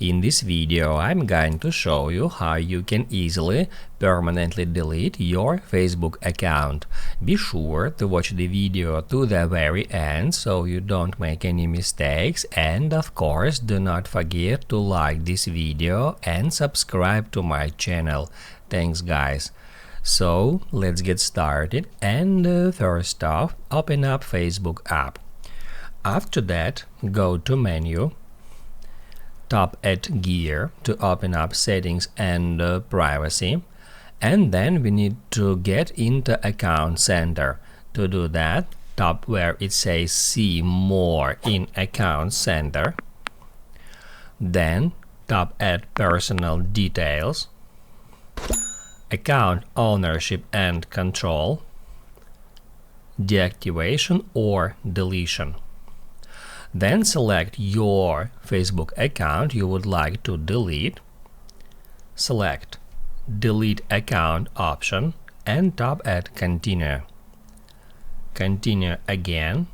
In this video, I'm going to show you how you can easily permanently delete your Facebook account. Be sure to watch the video to the very end so you don't make any mistakes, and of course do not forget to like this video and subscribe to my channel. Thanks guys. So let's get started, and first off, open up Facebook app. After that, go to menu, tap at gear to open up settings and privacy, and then we need to get into account center. To do that, tap where it says see more in account center, then tap at personal details, account ownership and control, deactivation or deletion. Then select your Facebook account you would like to delete, select delete account option and tap at continue. Continue again.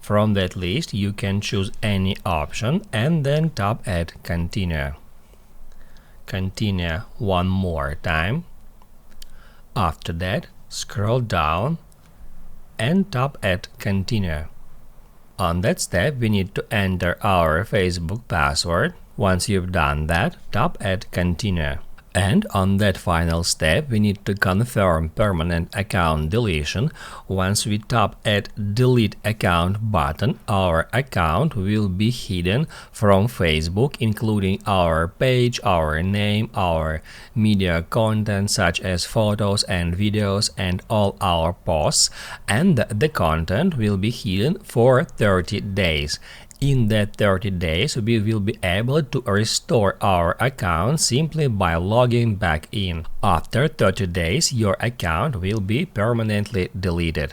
From that list you can choose any option and then tap at continue. Continue one more time. After that, scroll down and tap at continue. On that step, we need to enter our Facebook password. Once you've done that, tap at continue. And on that final step, we need to confirm permanent account deletion. Once we tap at delete account button, our account will be hidden from Facebook, including our page, our name, our media content such as photos and videos, and all our posts, and the content will be hidden for 30 days. In that 30 days, we will be able to restore our account simply by logging back in. After 30 days, your account will be permanently deleted.